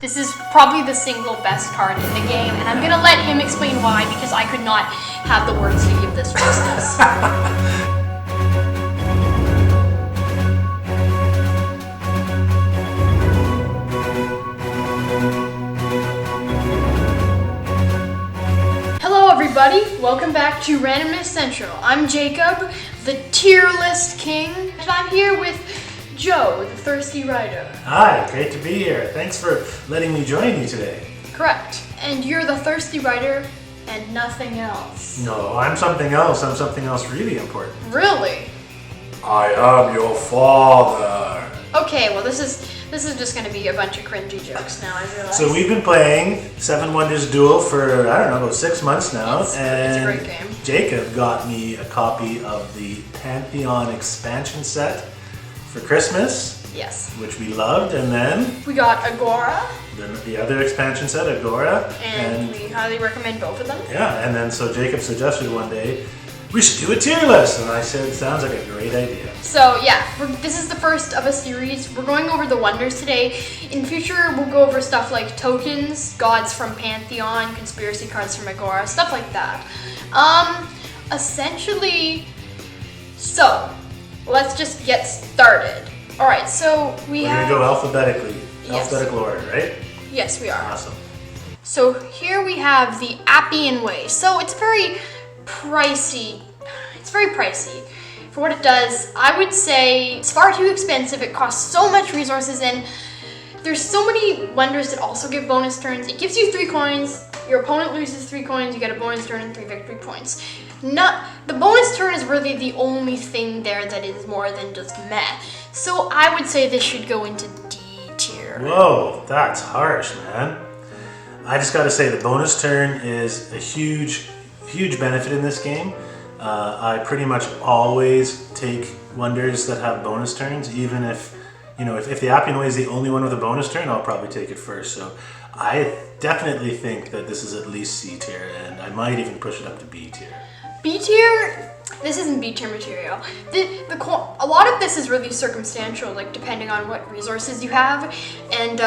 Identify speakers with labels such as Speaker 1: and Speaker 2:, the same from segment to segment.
Speaker 1: This is probably the single best card in the game, and I'm gonna let him explain why, because I could not have the words to give this justice. Hello everybody, welcome back to Randomness Central. I'm Jacob, the tier list king, and I'm here with Joe, the thirsty rider.
Speaker 2: Hi, great to be here. Thanks for letting me join you today.
Speaker 1: Correct. And you're the thirsty rider and nothing else.
Speaker 2: No, I'm something else. I'm something else really important.
Speaker 1: Really?
Speaker 2: I am your father.
Speaker 1: Okay, well this is just gonna be a bunch of cringy jokes now, I realize.
Speaker 2: So we've been playing Seven Wonders Duel for, I don't know, about 6 months now.
Speaker 1: It's a great game.
Speaker 2: Jacob got me a copy of the Pantheon expansion set for Christmas.
Speaker 1: Yes.
Speaker 2: Which we loved, and then
Speaker 1: we got Agora.
Speaker 2: Then the other expansion set, Agora.
Speaker 1: And we highly recommend both of them.
Speaker 2: Yeah, and then so Jacob suggested one day, we should do a tier list, and I said, sounds like a great idea.
Speaker 1: So yeah, this is the first of a series. We're going over the wonders today. In future, we'll go over stuff like tokens, gods from Pantheon, conspiracy cards from Agora, stuff like that. Essentially, so let's just get started. All right, so we're
Speaker 2: gonna go alphabetically,
Speaker 1: yes.
Speaker 2: Alphabetical order, right?
Speaker 1: Yes, we are.
Speaker 2: Awesome.
Speaker 1: So here we have the Appian Way. So it's very pricey. It's very pricey for what it does. I would say it's far too expensive. It costs so much resources, and there's so many wonders that also give bonus turns. It gives you 3 coins. Your opponent loses 3 coins. You get a bonus turn and 3 victory points. The bonus turn is really the only thing there that is more than just meh. So I would say this should go into D tier.
Speaker 2: Whoa, that's harsh, man. I just gotta say the bonus turn is a huge benefit in this game. I pretty much always take wonders that have bonus turns, even if, you know, if the Appian Way is the only one with a bonus turn, I'll probably take it first. So I definitely think that this is at least C tier, and I might even push it up to B tier.
Speaker 1: B tier? This isn't B tier material. A lot of this is really circumstantial, like depending on what resources you have, and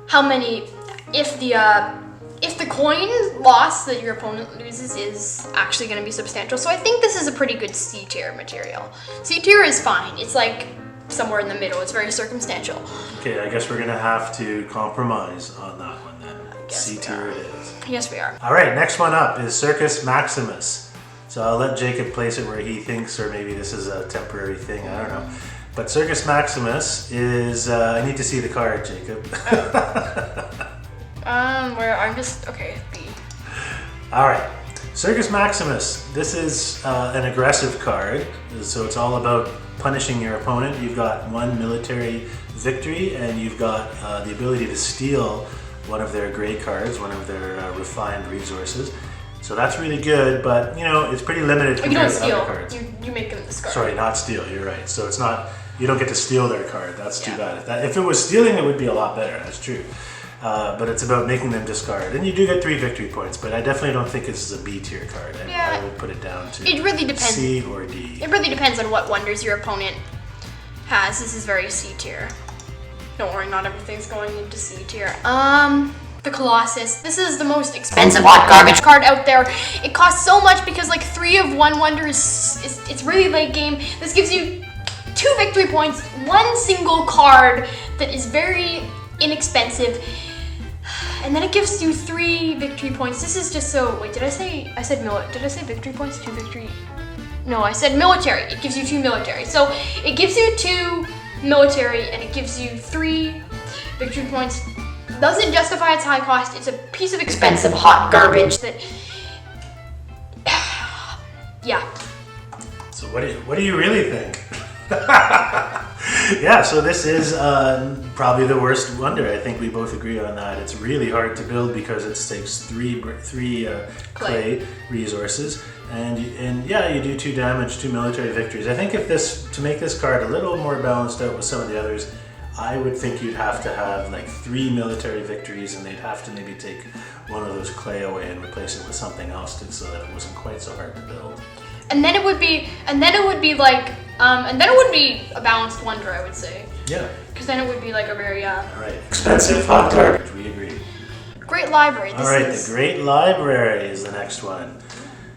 Speaker 1: how many. If the coin loss that your opponent loses is actually going to be substantial. So I think this is a pretty good C tier material. C tier is fine. It's like somewhere in the middle. It's very circumstantial.
Speaker 2: Okay, I guess we're gonna have to compromise on that one then. C tier it is.
Speaker 1: Yes, we are.
Speaker 2: All right, next one up is Circus Maximus. So I'll let Jacob place it where he thinks, or maybe this is a temporary thing, I don't know. But Circus Maximus is, I need to see the card, Jacob.
Speaker 1: Where I'm just, okay, B.
Speaker 2: All right, Circus Maximus. This is an aggressive card, so it's all about punishing your opponent. You've got 1 military victory, and you've got the ability to steal one of their gray cards, one of their refined resources. So that's really good, but you know, it's pretty limited compared to other cards.
Speaker 1: You make them discard.
Speaker 2: Sorry, not steal, you're right. So it's not, you don't get to steal their card. That's too bad. If it was stealing, it would be a lot better, that's true. But it's about making them discard. And you do get 3 victory points, but I definitely don't think this is a B tier card. I would put it down to
Speaker 1: it really depends.
Speaker 2: C or D.
Speaker 1: It really depends on what wonders your opponent has. This is very C tier. Don't worry, not everything's going into C tier. The Colossus. This is the most expensive hot garbage card out there. It costs so much because like 3 of 1 wonder it's really late game. This gives you 2 victory points, 1 single card that is very inexpensive, and then it gives you 3 victory points. This is just so, wait, did I say victory points? 2 victory? No, I said military. It gives you 2 military. So it gives you 2 military and it gives you 3 victory points. Doesn't justify its high cost. It's a piece of expensive hot garbage that, yeah.
Speaker 2: So what do you really think? Yeah, so this is probably the worst wonder. I think we both agree on that. It's really hard to build because it takes 3 clay resources, and yeah, you do 2 damage, 2 military victories. I think to make this card a little more balanced out with some of the others, I would think you'd have to have like 3 military victories, and they'd have to maybe take one of those clay away and replace it with something else so that it wasn't quite so hard to build.
Speaker 1: and then it would be like, and then it would be a balanced wonder, I would say.
Speaker 2: Yeah.
Speaker 1: Because then it would be like a very,
Speaker 2: All right, expensive hot garbage, we agree.
Speaker 1: Great library.
Speaker 2: All right, the Great Library is the next one.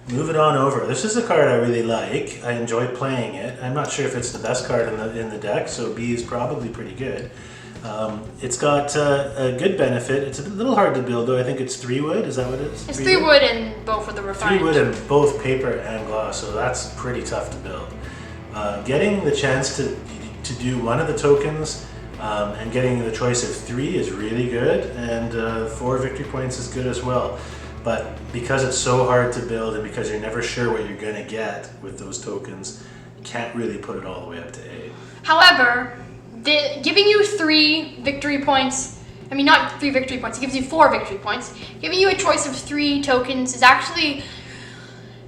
Speaker 2: Move it on over. This is a card I really like. I enjoy playing it. I'm not sure if it's the best card in the deck, so B is probably pretty good. It's got a good benefit. It's a little hard to build, though. I think it's 3 wood. Is that what it is?
Speaker 1: It's 3 wood and both of the refined.
Speaker 2: 3 wood and both paper and gloss, so that's pretty tough to build. Getting the chance to do one of the tokens and getting the choice of 3 is really good, and 4 victory points is good as well. But because it's so hard to build and because you're never sure what you're going to get with those tokens, you can't really put it all the way up to A.
Speaker 1: However, giving you 3 victory points, I mean not 3 victory points, it gives you 4 victory points. Giving you a choice of 3 tokens is actually,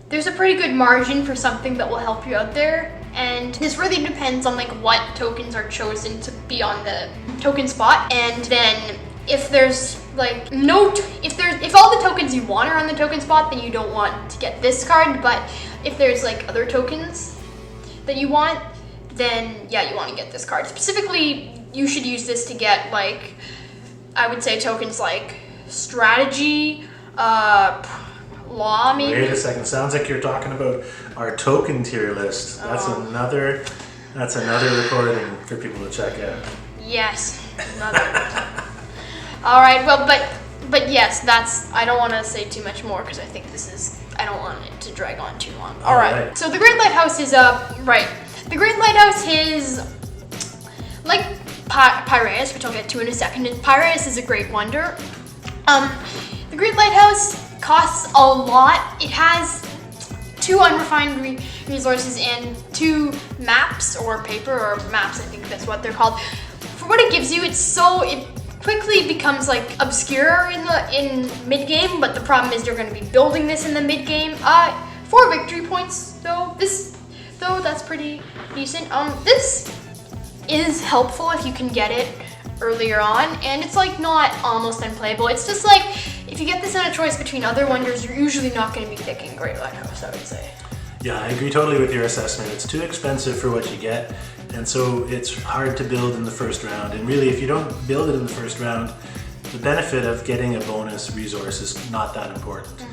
Speaker 1: there's a pretty good margin for something that will help you out there. And this really depends on like what tokens are chosen to be on the token spot. And then if there's like if all the tokens you want are on the token spot, then you don't want to get this card. But if there's like other tokens that you want, then yeah, you want to get this card. Specifically, you should use this to get like, I would say tokens like strategy, law maybe.
Speaker 2: Wait a second, sounds like you're talking about our token tier list. That's another recording for people to check out.
Speaker 1: Yes. All right, well, but yes, I don't want to say too much more because I think I don't want it to drag on too long. All right. So the Great Lighthouse is right. The Great Lighthouse is like Piraeus, which I'll get to in a second. Piraeus is a great wonder. The Great Lighthouse costs a lot. It has 2 unrefined resources and 2 maps or paper or maps, I think that's what they're called. For what it gives you, it quickly becomes like obscure in mid game, but the problem is you're going to be building this in the mid game. 4 victory points though. That's pretty decent. This is helpful if you can get it earlier on, and it's like not almost unplayable. It's just like if you get this in a choice between other wonders, you're usually not going to be picking Great Lighthouse, I would say.
Speaker 2: Yeah, I agree totally with your assessment. It's too expensive for what you get, and so it's hard to build in the first round. And really, if you don't build it in the first round, the benefit of getting a bonus resource is not that important.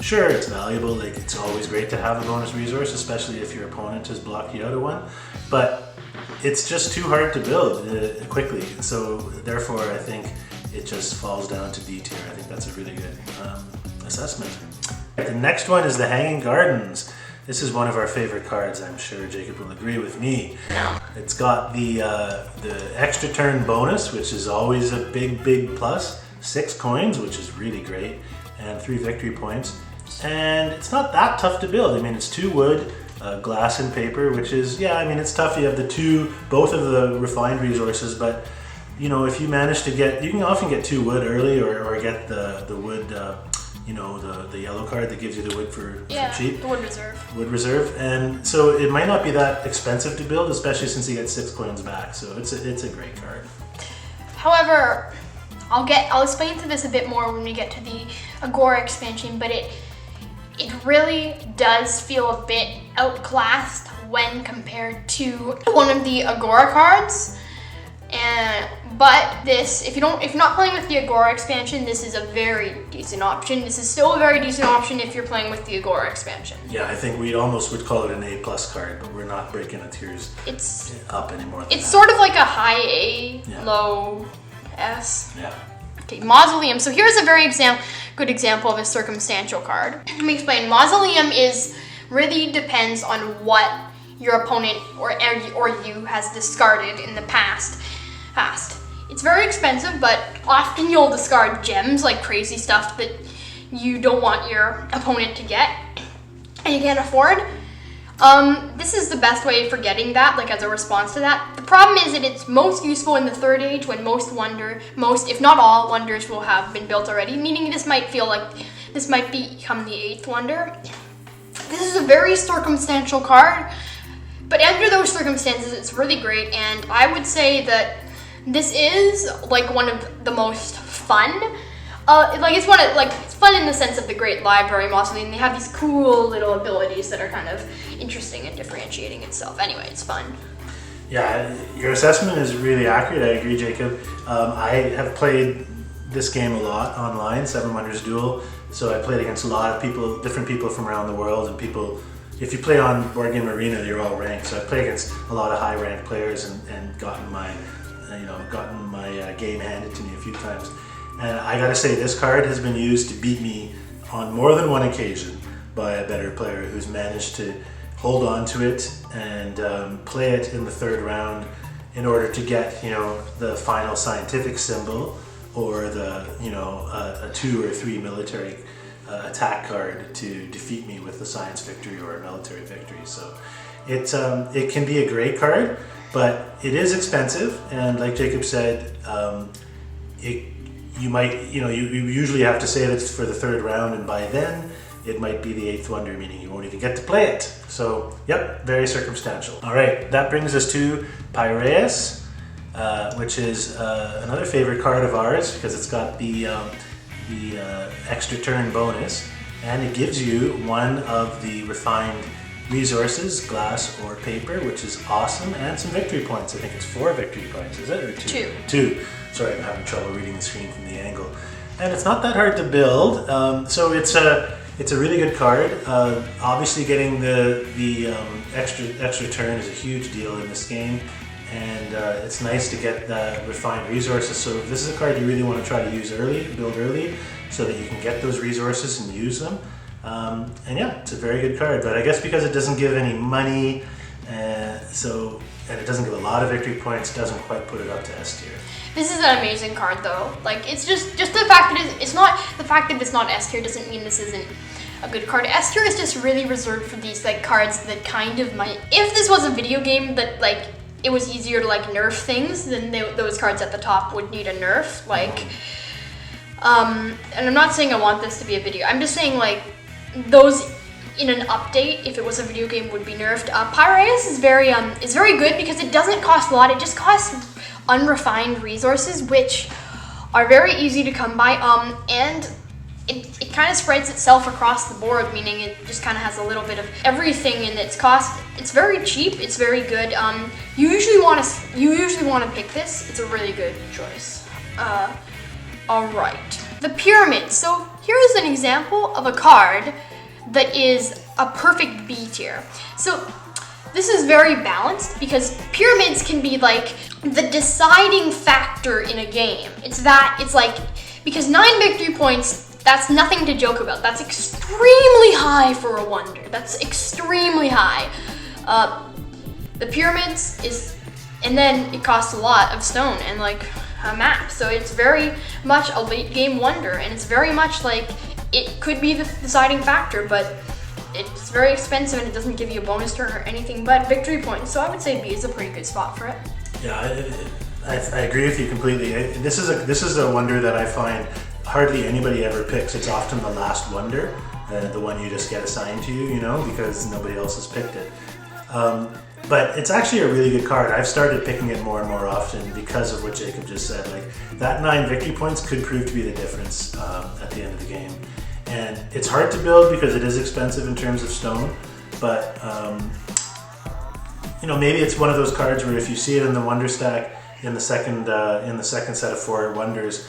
Speaker 2: Sure, it's valuable. Like, it's always great to have a bonus resource, especially if your opponent has blocked you out of one. But it's just too hard to build quickly. So therefore, I think it just falls down to D tier. I think that's a really good assessment. The next one is the Hanging Gardens. This is one of our favorite cards. I'm sure Jacob will agree with me. It's got the extra turn bonus, which is always a big plus. 6 coins, which is really great, and 3 victory points. And it's not that tough to build. I mean, it's 2 wood, glass and paper, which is, yeah, I mean, it's tough. You have both of the refined resources, but you know, if you manage to you can often get 2 wood early or get the wood, the yellow card that gives you the wood for cheap.
Speaker 1: The wood reserve.
Speaker 2: Wood reserve, and so it might not be that expensive to build, especially since you get 6 coins back. So it's a great card.
Speaker 1: However, I'll explain to this a bit more when we get to the Agora expansion, but it really does feel a bit outclassed when compared to one of the Agora cards. But this, if you're not playing with the Agora expansion, this is a very decent option. This is still a very decent option if you're playing with the Agora expansion.
Speaker 2: Yeah, I think we almost would call it an A+ card, but we're not breaking the tiers up anymore.
Speaker 1: It's sort of like a high A, low S.
Speaker 2: Yeah.
Speaker 1: Okay, Mausoleum. So here's a very good example of a circumstantial card. Let me explain. Mausoleum really depends on what your opponent or you has discarded in the past. It's very expensive, but often you'll discard gems, like crazy stuff that you don't want your opponent to get and you can't afford. This is the best way for getting that, like as a response to that. The problem is that it's most useful in the 3rd age when most, if not all, wonders will have been built already, meaning this might feel like this might become the 8th wonder. This is a very circumstantial card, but under those circumstances, it's really great, and I would say that this is like one of the most fun. It's fun in the sense of the great library mostly, and they have these cool little abilities that are kind of interesting and differentiating itself. Anyway, it's fun.
Speaker 2: Yeah, your assessment is really accurate. I agree, Jacob. I have played this game a lot online, Seven Wonders Duel. So I played against a lot of people, different people from around the world, and people. If you play on Board Game Arena, you're all ranked. So I play against a lot of high-ranked players and gotten my game handed to me a few times. And I gotta say, this card has been used to beat me on more than one occasion by a better player who's managed to hold on to it and play it in the third round in order to get, the final scientific symbol or a 2 or 3 military attack card to defeat me with the science victory or a military victory. So it can be a great card, but it is expensive, and like Jacob said, you usually have to save it for the third round, and by then it might be the 8th wonder, meaning you won't even get to play it. So, yep, very circumstantial. All right, that brings us to Piraeus, which is another favorite card of ours because it's got the extra turn bonus, and it gives you one of the refined resources, glass or paper, which is awesome, and some victory points. I think it's 4 victory points, is it? Or 2? 2. Sorry, I'm having trouble reading the screen from the angle. And it's not that hard to build, so it's a really good card. Obviously, getting the extra turn is a huge deal in this game, and it's nice to get the refined resources. So this is a card you really want to try to use early, build early, so that you can get those resources and use them. And yeah, it's a very good card, but I guess because it doesn't give any money, and it doesn't give a lot of victory points, doesn't quite put it up to S tier.
Speaker 1: This is an amazing card though. Like, it's just the fact that it's not S tier doesn't mean this isn't a good card. S tier is just really reserved for these like cards that kind of might, if this was a video game that like it was easier to like nerf things, then those cards at the top would need a nerf. Like, and I'm not saying I want this to be a video. I'm just saying like those in an update, if it was a video game, would be nerfed. Piraeus is very good because it doesn't cost a lot. It just costs unrefined resources, which are very easy to come by. And it kind of spreads itself across the board, meaning it just kind of has a little bit of everything in its cost. It's very cheap. It's very good. You usually want to pick this. It's a really good choice. All right, the pyramid. So here is an example of a card that is a perfect B tier. So this is very balanced because pyramids can be like the deciding factor in a game. It's like, because 9 victory points, that's nothing to joke about. That's extremely high for a wonder. That's extremely high. The pyramids is, and then it costs a lot of stone and like a map. So it's very much a late game wonder, and it's very much like it could be the deciding factor, but it's very expensive and it doesn't give you a bonus turn or anything but victory points. So I would say B is a pretty good spot for it.
Speaker 2: Yeah, I agree with you completely. This is a wonder that I find hardly anybody ever picks. It's often the last wonder, the one you just get assigned to you, because nobody else has picked it. But it's actually a really good card. I've started picking it more and more often because of what Jacob just said. Like, that 9 victory points could prove to be the difference at the end of the game. And it's hard to build because it is expensive in terms of stone, but maybe it's one of those cards where if you see it in the wonder stack in the second set of 4 wonders,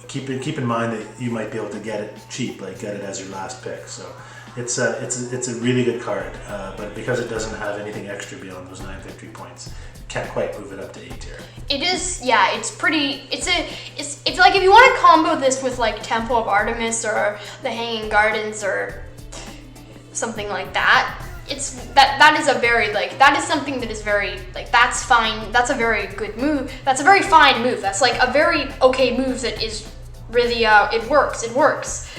Speaker 2: keep in mind that you might be able to get it cheap, like get it as your last pick. So it's a really good card, but because it doesn't have anything extra beyond those 9 victory points, can't quite move it up to A tier.
Speaker 1: It is, yeah, it's pretty, it's like if you want to combo this with like Temple of Artemis or the Hanging Gardens or something like that, that is something that is very, like, that's fine, that's a very good move, that's a very fine move, that's like a very okay move that is really, it works.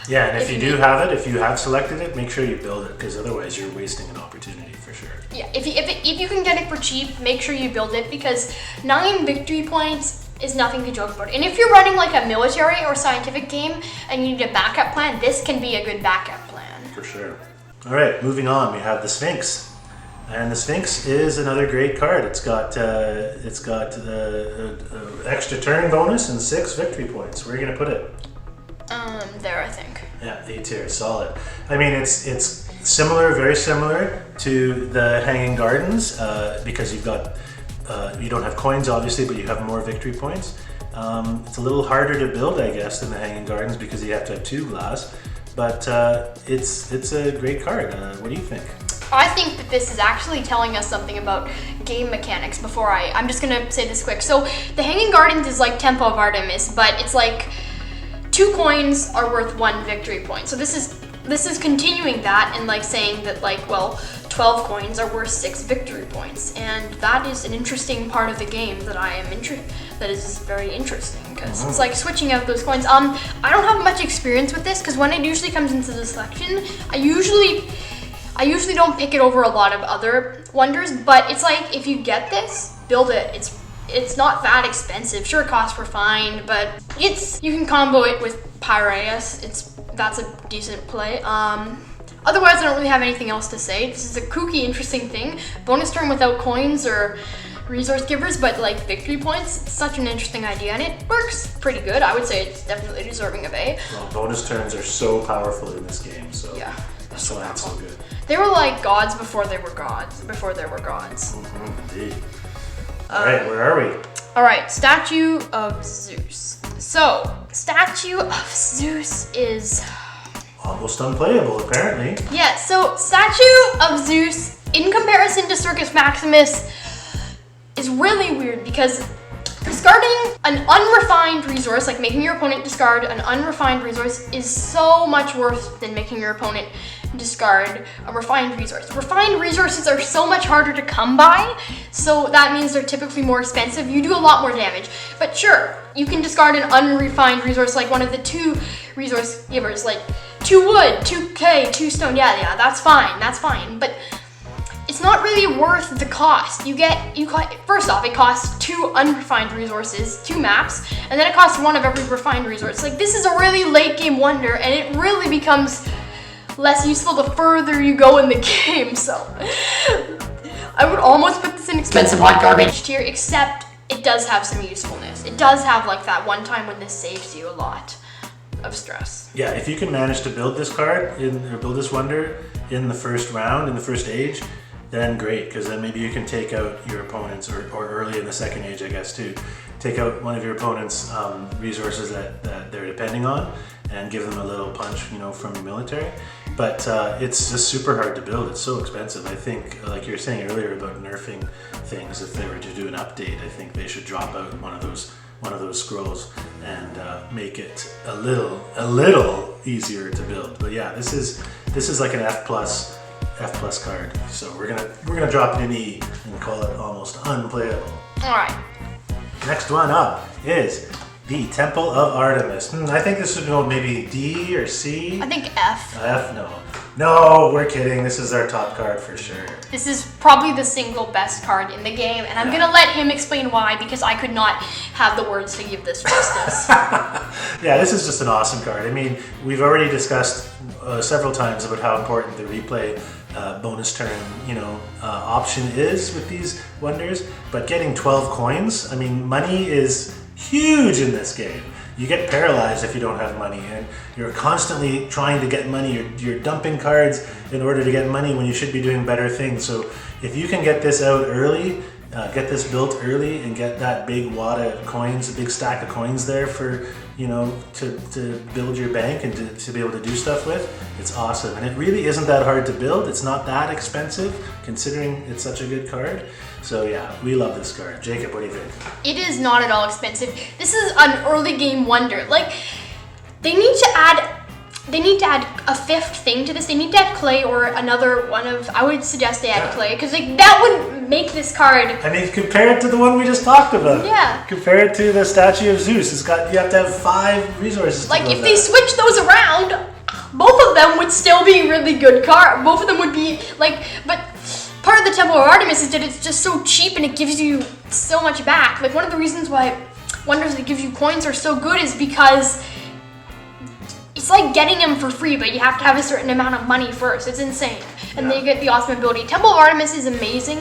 Speaker 2: Yeah, and if you have selected it, make sure you build it, because otherwise you're wasting an opportunity for sure. Yeah,
Speaker 1: if you can get it for cheap, make sure you build it, because 9 victory points is nothing to joke about. And if you're running like a military or scientific game and you need a backup plan, this can be a good backup plan.
Speaker 2: For sure. All right, moving on, we have the Sphinx. And the Sphinx is another great card. It's got extra turn bonus and 6 victory points. Where are you going to put it?
Speaker 1: There, I think.
Speaker 2: Yeah, A tier, solid. I mean, it's similar, very similar to the Hanging Gardens because you've got you don't have coins obviously, but you have more victory points. It's a little harder to build, I guess, than the Hanging Gardens because you have to have 2 glass. But it's a great card. What do you think?
Speaker 1: I think that this is actually telling us something about game mechanics before I'm just gonna say this quick. So the Hanging Gardens is like Temple of Artemis, but it's like 2 coins are worth 1 victory point. So this is continuing that and like saying that like, well, 12 coins are worth 6 victory points. And that is an interesting part of the game that that is very interesting because it's like switching out those coins. I don't have much experience with this because when it usually comes into the selection, I usually don't pick it over a lot of other wonders, but it's like if you get this, build it. It's not that expensive. Sure, it costs refined, but you can combo it with Piraeus. That's a decent play. Otherwise, I don't really have anything else to say. This is a kooky, interesting thing. Bonus turn without coins or resource givers, but like victory points. It's such an interesting idea, and it works pretty good. I would say it's definitely deserving of A.
Speaker 2: Well, bonus turns are so powerful in this game, so
Speaker 1: yeah,
Speaker 2: that's why it's so good.
Speaker 1: They were like gods before they were gods.
Speaker 2: Indeed. All right, where are we?
Speaker 1: All right, Statue of Zeus. So, Statue of Zeus is
Speaker 2: almost unplayable, apparently.
Speaker 1: Yeah, so Statue of Zeus, in comparison to Circus Maximus, is really weird because discarding an unrefined resource, like making your opponent discard an unrefined resource, is so much worse than making your opponent discard a refined resource. Refined resources are so much harder to come by, so that means they're typically more expensive. You do a lot more damage. But sure, you can discard an unrefined resource like one of the 2 resource givers, like 2 wood, 2 clay, 2 stone. Yeah, that's fine. But it's not really worth the cost. First off, it costs 2 unrefined resources, 2 maps, and then it costs 1 of every refined resource. Like, this is a really late game wonder, and it really becomes less useful the further you go in the game. So I would almost put this in expensive hot garbage tier, except it does have some usefulness. It does have like that one time when this saves you a lot of stress.
Speaker 2: Yeah, if you can manage to build this card or build this wonder in the first round, in the first age, then great, because then maybe you can take out your opponents, or early in the second age, I guess, too. Take out one of your opponent's resources that they're depending on and give them a little punch, from your military. But it's just super hard to build. It's so expensive. I think, like you were saying earlier about nerfing things, if they were to do an update, I think they should drop out one of those scrolls and make it a little easier to build. But yeah, this is like an F plus card. So we're gonna drop it in E and call it almost unplayable.
Speaker 1: All right.
Speaker 2: Next one up is the Temple of Artemis. I think this would go maybe D or C.
Speaker 1: I think F.
Speaker 2: F? No, we're kidding. This is our top card for sure.
Speaker 1: This is probably the single best card in the game, and I'm gonna let him explain why, because I could not have the words to give this justice.
Speaker 2: Yeah, this is just an awesome card. I mean, we've already discussed several times about how important the replay bonus turn, option is with these wonders, but getting 12 coins, I mean, money is huge in this game. You get paralyzed if you don't have money, and you're constantly trying to get money. You're dumping cards in order to get money when you should be doing better things. So if you can get this out early, get this built early, and get that big wad of coins, a big stack of coins there for, to build your bank and to be able to do stuff with, it's awesome. And it really isn't that hard to build. It's not that expensive considering it's such a good card. So yeah, we love this card. Jacob, what do you think?
Speaker 1: It is not at all expensive. This is an early game wonder. Like, they need to add a 5th thing to this. They need to add clay or another one of, I would suggest they add clay, because like that would make this card.
Speaker 2: I mean, compare it to the one we just talked about.
Speaker 1: Yeah.
Speaker 2: Compare it to the Statue of Zeus. You have to have 5 resources.
Speaker 1: Like, if they switch those around, both of them would still be really good card. Both of them would be like, but part of the Temple of Artemis is that it's just so cheap and it gives you so much back. Like, one of the reasons why wonders that give you coins are so good is because it's like getting them for free, but you have to have a certain amount of money first. It's insane. And then you get the awesome ability. Temple of Artemis is amazing.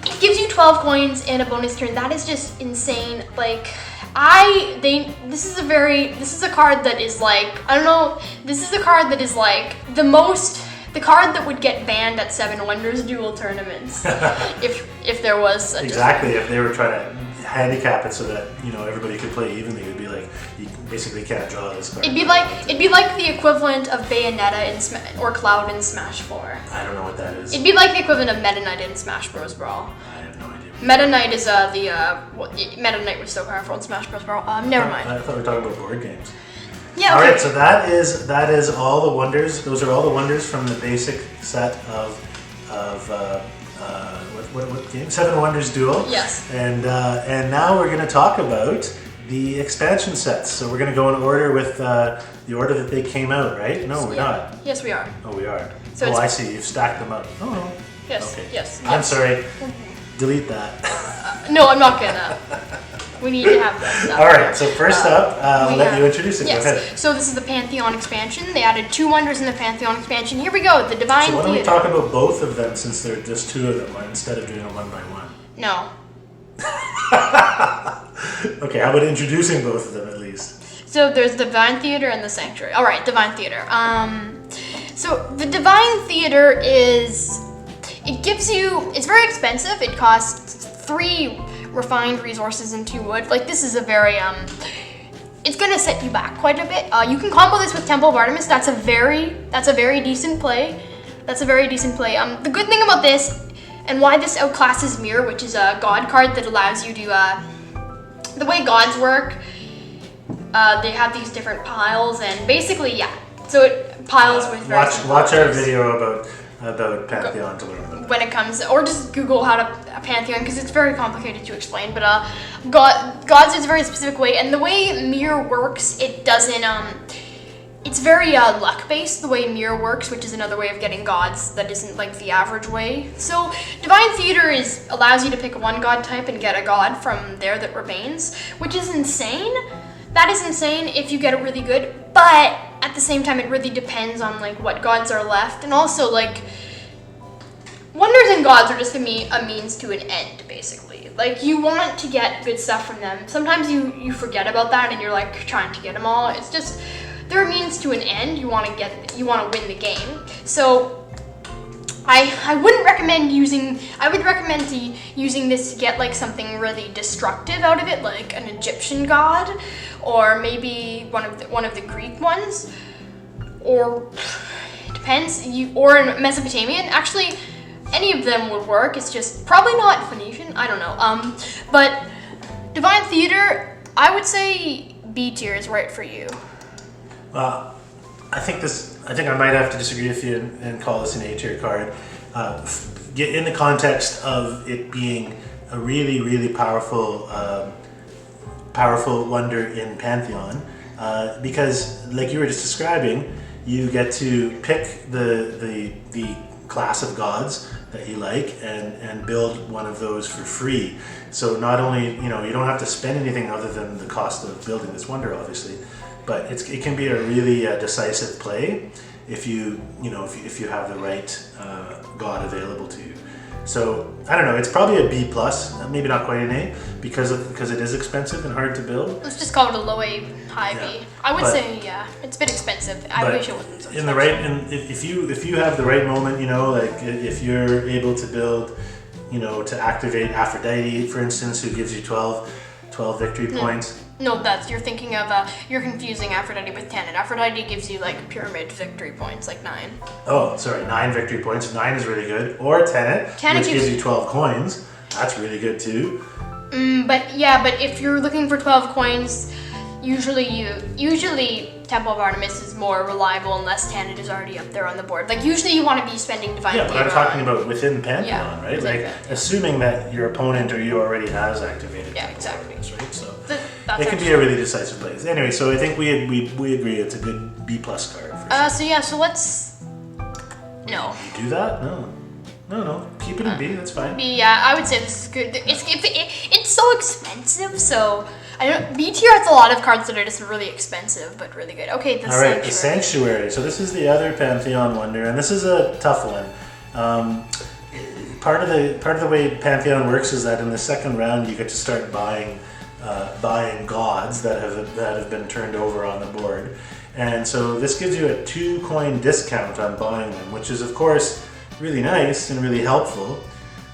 Speaker 1: It gives you 12 coins and a bonus turn. That is just insane. Like, this this is a card that is like, I don't know, this is a card that is like the card that would get banned at Seven Wonders Duel tournaments if there was such
Speaker 2: exactly, if they were trying to handicap it so that, you know, everybody could play evenly, it would be like, you basically can't draw this card.
Speaker 1: It'd be like the equivalent of Bayonetta or Cloud in Smash 4.
Speaker 2: I don't know what that is.
Speaker 1: It'd be like the equivalent of Meta Knight in Smash Bros. Brawl.
Speaker 2: I have no idea.
Speaker 1: Meta Knight is Meta Knight was so powerful in Smash Bros. Brawl. Never mind.
Speaker 2: I thought we were talking about board games.
Speaker 1: Yeah.
Speaker 2: Okay.
Speaker 1: All
Speaker 2: right, so that is all the wonders. Those are all the wonders from the basic set of what game? Seven Wonders Duel.
Speaker 1: Yes.
Speaker 2: And now we're going to talk about the expansion sets. So we're going to go in order with the order that they came out, right? No, we're not.
Speaker 1: Yes, we are.
Speaker 2: Oh, we are.
Speaker 1: So
Speaker 2: I see. You've stacked them up. Oh, no.
Speaker 1: Yes.
Speaker 2: Okay.
Speaker 1: Yes.
Speaker 2: I'm sorry. Delete that.
Speaker 1: No, I'm not gonna. We need to have that stuff.
Speaker 2: All right. So first up, I'll let you introduce it.
Speaker 1: Yes.
Speaker 2: Go ahead.
Speaker 1: So this is the Pantheon expansion. They added 2 wonders in the Pantheon expansion. Here we go. The Divine
Speaker 2: So why don't we
Speaker 1: Theater.
Speaker 2: talk about both of them since there are just 2 of them instead of doing it one by one?
Speaker 1: No.
Speaker 2: Okay, how about introducing both of them at least?
Speaker 1: So there's Divine Theater and the Sanctuary. All right, Divine Theater. So the Divine Theater it's very expensive. It costs 3 refined resources and 2 wood. Like, this is a very, it's gonna set you back quite a bit. You can combo this with Temple of Artemis. That's a very decent play. The good thing about this, and why this outclasses Mirror, which is a god card that allows you to, the way gods work, they have these different piles, and basically, yeah. So it piles with
Speaker 2: watch our video about Pantheon to learn about that.
Speaker 1: When it comes, or just Google how to a Pantheon, because it's very complicated to explain. But gods is a very specific way, and the way Mirror works, it doesn't. It's very luck based the way Mirror works, which is another way of getting gods that isn't like the average way. So Divine Theater allows you to pick 1 god type and get a god from there that remains, which is insane. That is insane if you get it really good, but at the same time, it really depends on like what gods are left, and also like wonders and gods are just a means to an end, basically. Like, you want to get good stuff from them. Sometimes you forget about that and you're like trying to get them all. It's just they're a means to an end. You want to win the game. So I wouldn't recommend using. I would recommend using this to get like something really destructive out of it, like an Egyptian god, or maybe one of the Greek ones, or it depends. Or in Mesopotamian. Actually, any of them would work. It's just probably not Phoenician. I don't know. But Divine Theater, I would say B tier is right for you.
Speaker 2: I think I might have to disagree with you and call this an A tier card. In the context of it being a really, really powerful wonder in Pantheon, because like you were just describing, you get to pick the class of gods that you like and build one of those for free. So not only, you don't have to spend anything other than the cost of building this wonder, obviously, but it can be a really decisive play if you have the right god available to you. So I don't know, it's probably a B plus, maybe not quite an A, because it is expensive and hard to build.
Speaker 1: Let's just call it a low A, high B. I would say, yeah, it's a bit expensive. I wish it wasn't so expensive.
Speaker 2: If you have the right moment, like if you're able to build, to activate Aphrodite, for instance, who gives you 12 victory points.
Speaker 1: No, you're thinking of, you're confusing Aphrodite with Tanit. Aphrodite gives you like pyramid victory points, like 9.
Speaker 2: Oh, sorry, 9 victory points. 9 is really good. Or Tanit, which gives you 12 coins. That's really good too.
Speaker 1: But if you're looking for 12 coins, usually Temple of Artemis is more reliable unless Tanit is already up there on the board. Like, usually you want to be spending Divine Theater.
Speaker 2: Yeah, but I'm talking about within Pantheon, right? Like, assuming that your opponent or you already has activated.
Speaker 1: Yeah, exactly.
Speaker 2: Right? So it can be a really decisive play. Anyway, so I think we agree it's a good B plus card. For sure.
Speaker 1: So let's. No.
Speaker 2: You do that? No. Keep it in B. That's fine.
Speaker 1: B, yeah, I would say this is good. It's so expensive, so. I don't. B tier has a lot of cards that are just really expensive, but really good. Okay, the Sanctuary.
Speaker 2: The Sanctuary. So this is the other Pantheon wonder, and this is a tough one. Part of the way Pantheon works is that in the second round you get to start buying buying gods that have been turned over on the board. And so this gives you a 2 coin discount on buying them, which is of course really nice and really helpful,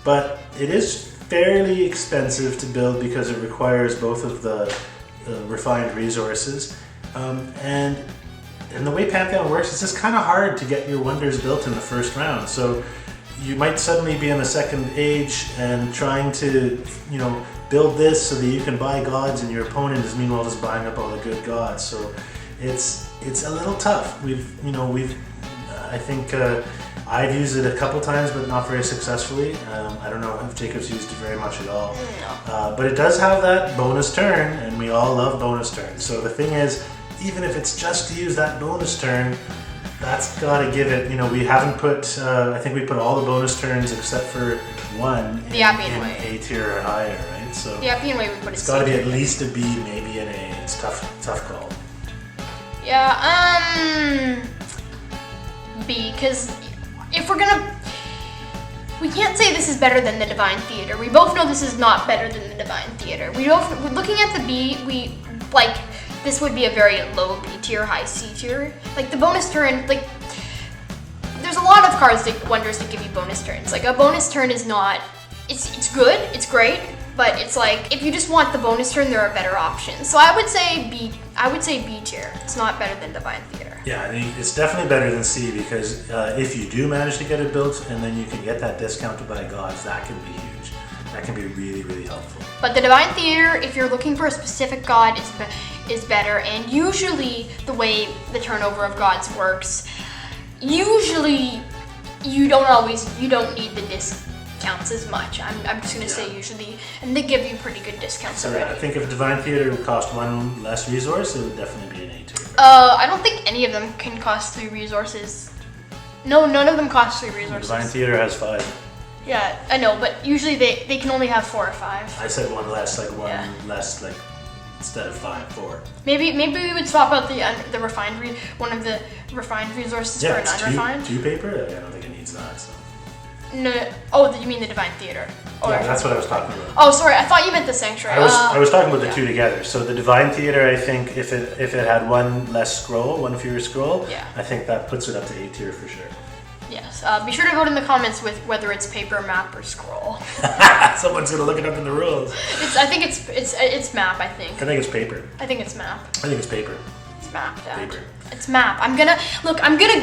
Speaker 2: but it is fairly expensive to build because it requires both of the refined resources. And the way Pantheon works, it's just kind of hard to get your wonders built in the first round. So you might suddenly be in the second age and trying to, build this so that you can buy gods, and your opponent is meanwhile just buying up all the good gods. So it's a little tough. I think I've used it a couple times, but not very successfully. I don't know if Jacob's used it very much at all.
Speaker 1: No.
Speaker 2: But it does have that bonus turn, and we all love bonus turns. So the thing is, even if it's just to use that bonus turn, that's got to give it, we haven't put, I think we put all the bonus turns except for one in A tier or higher, right? So
Speaker 1: the Appian Way we put
Speaker 2: it's got to be at least a B, maybe an A. It's tough call.
Speaker 1: Yeah, B, because if we can't say this is better than the Divine Theater. We both know this is not better than the Divine Theater. Looking at the B, this would be a very low B tier, high C tier. Like the bonus turn, there's a lot of wonders that give you bonus turns. Like a bonus turn is not, it's good, it's great, but it's like, if you just want the bonus turn, there are better options. So I would say B tier. It's not better than Divine Theater.
Speaker 2: Yeah, I mean, it's definitely better than C, because if you do manage to get it built and then you can get that discount to buy gods, that can be huge. That can be really, really helpful.
Speaker 1: But the Divine Theater, if you're looking for a specific god, is better. And usually the way the turnover of gods works, usually you don't need the discounts as much. I'm just gonna say usually, and they give you pretty good discounts already.
Speaker 2: I think if Divine Theater would cost 1 less resource, it would definitely be an A tier.
Speaker 1: I don't think any of them can cost 3 resources. No, none of them cost 3 resources.
Speaker 2: Divine Theater has 5.
Speaker 1: Yeah, I know, but usually they can only have 4 or 5.
Speaker 2: I said 1 less, less, instead of 5, 4.
Speaker 1: Maybe we would swap out the refined one of the refined resources for an unrefined.
Speaker 2: 2 paper? I don't think it needs that. So.
Speaker 1: No. Oh, you mean the Divine Theater?
Speaker 2: Yeah, that's what I was talking about.
Speaker 1: Oh, sorry. I thought you meant the Sanctuary.
Speaker 2: I was talking about the 2 together. So the Divine Theater, I think, if it had 1 less scroll, 1 fewer scroll, I think that puts it up to A tier for sure.
Speaker 1: Yes. Be sure to vote in the comments with whether it's paper, map, or scroll.
Speaker 2: Someone's gonna look it up in the rules.
Speaker 1: I think it's map. I think
Speaker 2: it's paper.
Speaker 1: I think it's map.
Speaker 2: I think it's paper.
Speaker 1: It's map, Dad.
Speaker 2: Paper.
Speaker 1: It's map. I'm gonna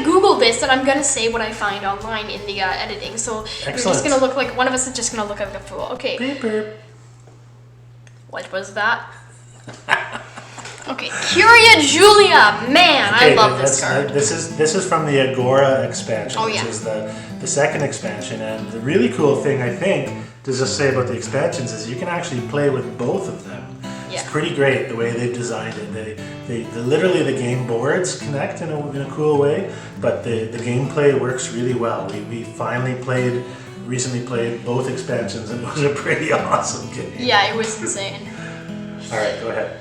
Speaker 1: Google this and I'm gonna say what I find online in the editing. So we're just gonna look like one of us is just gonna look like a fool. Okay.
Speaker 2: Paper.
Speaker 1: What was that? Okay, Curia Julia. Man, I love this card.
Speaker 2: This is from the Agora expansion,
Speaker 1: which
Speaker 2: is the second expansion, and the really cool thing I think to just say about the expansions is you can actually play with both of them.
Speaker 1: Yeah.
Speaker 2: It's pretty great the way they've designed it. They literally the game boards connect in a cool way, but the gameplay works really well. We finally recently played both expansions, and it was a pretty awesome game.
Speaker 1: Yeah, it was insane.
Speaker 2: All right, go ahead.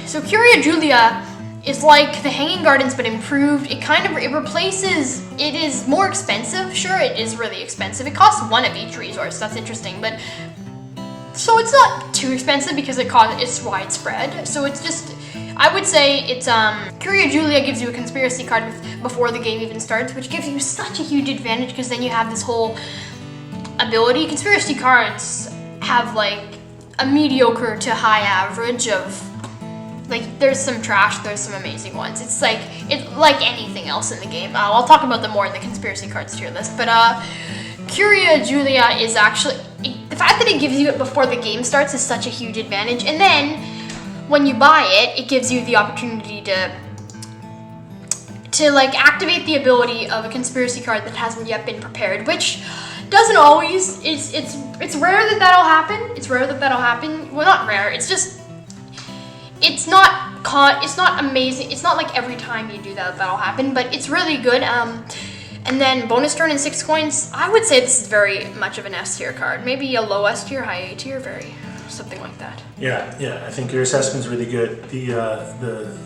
Speaker 1: So Curia Julia is like the Hanging Gardens but improved. It replaces, it is more expensive. Sure, it is really expensive. It costs 1 of each resource. That's interesting, but so it's not too expensive because it's widespread. So it's just, I would say it's Curia Julia gives you a conspiracy card before the game even starts, which gives you such a huge advantage because then you have this whole ability. Conspiracy cards have a mediocre to high average of there's some trash, there's some amazing ones. It's like anything else in the game. I'll talk about them more in the conspiracy cards tier list, but Curia Julia is actually, the fact that it gives you it before the game starts is such a huge advantage, and then when you buy it, it gives you the opportunity to activate the ability of a conspiracy card that hasn't yet been prepared, which doesn't always, it's rare that that'll happen. It's rare that that'll happen. Well, not rare, it's just, it's not amazing. It's not like every time you do that'll happen, but it's really good. And then bonus turn and 6 coins. I would say this is very much of an S tier card. Maybe a low S tier, high A tier, something like that.
Speaker 2: Yeah, I think your assessment's really good. The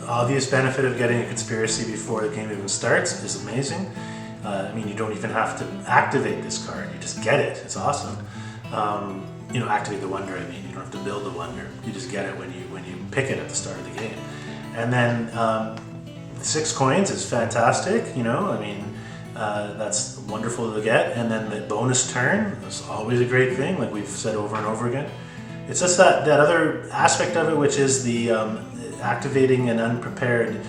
Speaker 2: obvious benefit of getting a conspiracy before the game even starts is amazing. I mean, you don't even have to activate this card. You just get it. It's awesome. activate the wonder. I mean, you don't have to build the wonder. You just get it when you pick it at the start of the game. And then 6 coins is fantastic. I mean, that's wonderful to get. And then the bonus turn is always a great thing, like we've said over and over again. It's just that other aspect of it, which is the activating an unprepared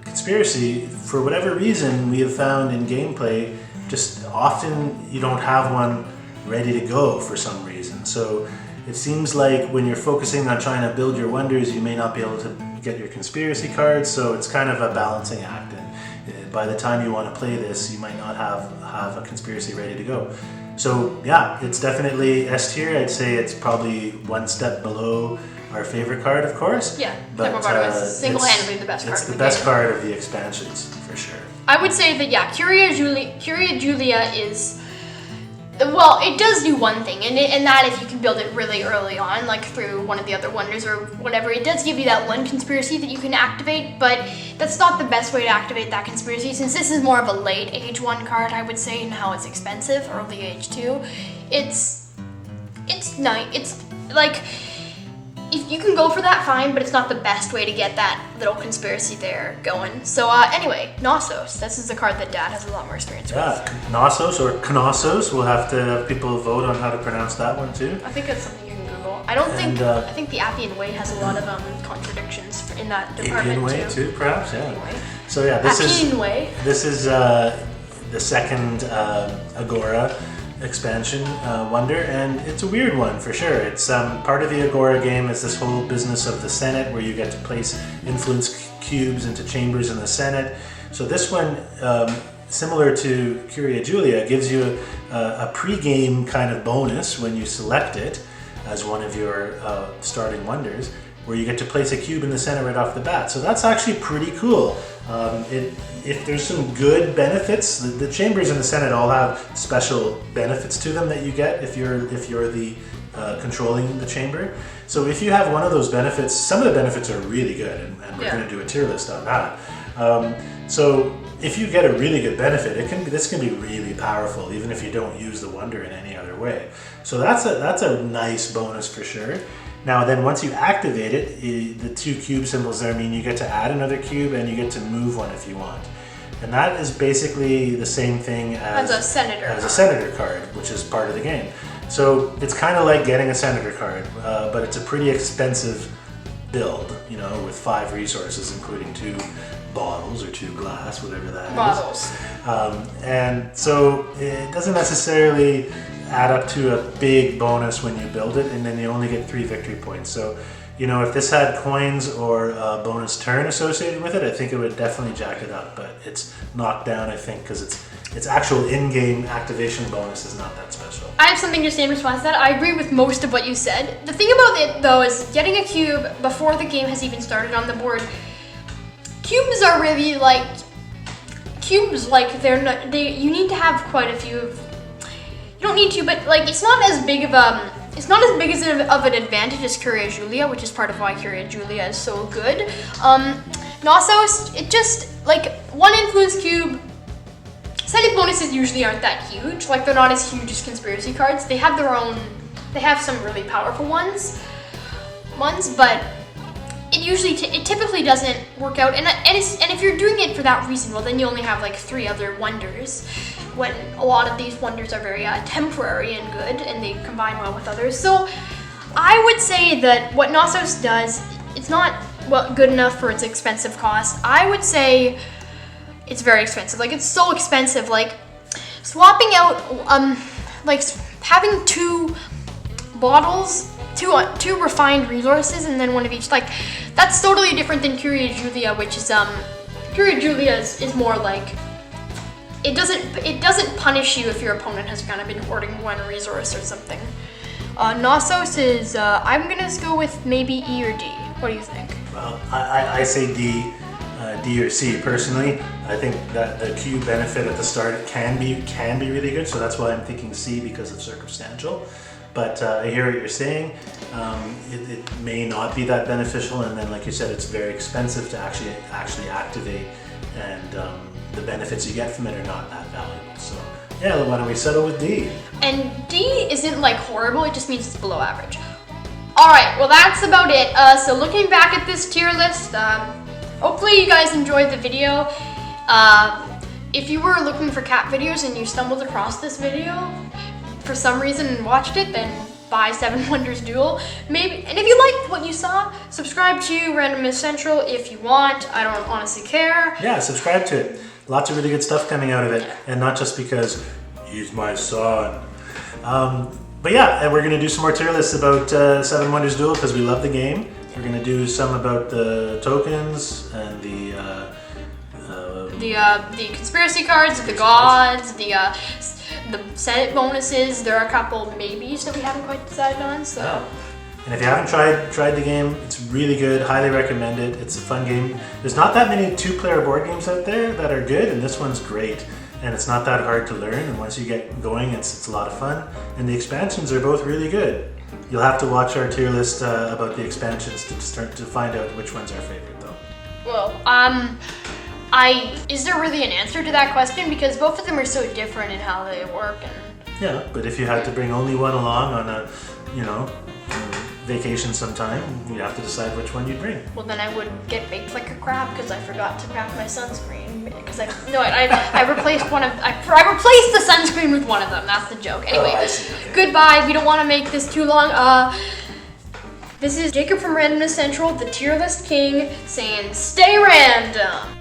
Speaker 2: conspiracy. For whatever reason, we have found in gameplay, just often you don't have one ready to go for some reason. So it seems like when you're focusing on trying to build your wonders, you may not be able to get your conspiracy cards. So it's kind of a balancing act. And by the time you want to play this, you might not have a conspiracy ready to go. So yeah, it's definitely S tier. I'd say it's probably one step below our favorite card, of course.
Speaker 1: Yeah, but is single-handedly the best card.
Speaker 2: It's the best card of the expansions, for sure.
Speaker 1: I would say that, yeah, Curia Julia is... Well, it does do one thing, and that if you can build it really early on, like through one of the other wonders or whatever, it does give you that one conspiracy that you can activate, but that's not the best way to activate that conspiracy, since this is more of a late age 1 card, I would say, and how it's expensive, early age 2. It's nice. It's like, if you can go for that, fine, but it's not the best way to get that little conspiracy there going. So anyway, Knossos. This is the card that Dad has a lot more experience with.
Speaker 2: Yeah, Knossos or Knossos. We'll have to have people vote on how to pronounce that one too.
Speaker 1: I think that's something you can Google. I think the Appian Way has a lot of contradictions in that department
Speaker 2: Appian Way too, perhaps. Yeah. Anyway. So yeah, this is the second Agora expansion wonder, and it's a weird one for sure. It's part of the Agora game is this whole business of the Senate, where you get to place influence cubes into chambers in the Senate. So this one, similar to Curia Julia, gives you a pre-game kind of bonus when you select it as one of your starting wonders, where you get to place a cube in the center right off the bat. So that's actually pretty cool. If there's some good benefits, the chambers in the Senate all have special benefits to them that you get if you're the controlling the chamber. So if you have one of those benefits, some of the benefits are really good, and we're going to do a tier list on that. So if you get a really good benefit, this can be really powerful, even if you don't use the wonder in any other way. So that's a nice bonus for sure. Now then, once you activate it, the 2 cube symbols there mean you get to add another cube and you get to move one if you want. And that is basically the same thing as a senator card, which is part of the game. So it's kind of like getting a senator card, but it's a pretty expensive build, with 5 resources, including 2 bottles or 2 glass, whatever that is. And so it doesn't necessarily add up to a big bonus when you build it, and then you only get 3 victory points. So, if this had coins or a bonus turn associated with it, I think it would definitely jack it up, but it's knocked down, I think, because its actual in-game activation bonus is not that special.
Speaker 1: I have something to say in response to that. I agree with most of what you said. The thing about it, though, is getting a cube before the game has even started on the board. Cubes are really like they're not. You need to have quite a few of. You don't need to, but like it's not as big of an advantage as Curia Julia, which is part of why Curia Julia is so good. Knossos, it just like 1 influence cube. Setting bonuses usually aren't that huge. Like they're not as huge as conspiracy cards. They have their own. They have some really powerful ones, but it typically doesn't work out. And if you're doing it for that reason, well, then you only have like 3 other wonders. When a lot of these wonders are very temporary and good, and they combine well with others. So I would say that what Knossos does, it's not good enough for its expensive cost. I would say it's very expensive. Like it's so expensive. Like swapping out, like having 2 bottles, two refined resources, and then 1 of each. Like that's totally different than Curia Julia, which is Curia Julia is more like. It doesn't punish you if your opponent has kind of been hoarding 1 resource or something. Knossos is, I'm gonna go with maybe E or D. What do you think?
Speaker 2: Well, I say D or C personally. I think that the cube benefit at the start can be really good, so that's why I'm thinking C, because it's circumstantial. But I hear what you're saying. It may not be that beneficial, and then like you said, it's very expensive to actually activate, and the benefits you get from it are not that valuable. So Yeah, why don't we settle with D?
Speaker 1: And D isn't like horrible, it just means it's below average. Alright, well that's about it. So looking back at this tier list, hopefully you guys enjoyed the video. If you were looking for cat videos and you stumbled across this video for some reason and watched it, then buy 7 Wonders Duel. Maybe, and if you liked what you saw, subscribe to Randomness Central if you want. I don't honestly care.
Speaker 2: Yeah, subscribe to it. Lots of really good stuff coming out of it, and not just because he's my son. But yeah, and we're going to do some more tier lists about 7 Wonders Duel because we love the game. We're going to do some about the tokens and the
Speaker 1: conspiracy cards, the gods, the Senate bonuses. There are a couple maybes that we haven't quite decided on. So.
Speaker 2: Oh. And if you haven't tried the game, it's really good. Highly recommend it. It's a fun game. There's not that many 2-player board games out there that are good, and this one's great. And it's not that hard to learn. And once you get going, it's a lot of fun. And the expansions are both really good. You'll have to watch our tier list about the expansions to start to find out which one's our favorite, though.
Speaker 1: Well, is there really an answer to that question? Because both of them are so different in how they work. And
Speaker 2: yeah, but if you had to bring only one along on a, vacation sometime, you'd have to decide which one you'd bring.
Speaker 1: Well, then I would get baked like a crab because I forgot to grab my sunscreen. Because I replaced I replaced the sunscreen with one of them. That's the joke. Anyway,
Speaker 2: Okay.
Speaker 1: Goodbye. We don't want to make this too long. This is Jacob from Randomness Central, the tier list king, saying stay random.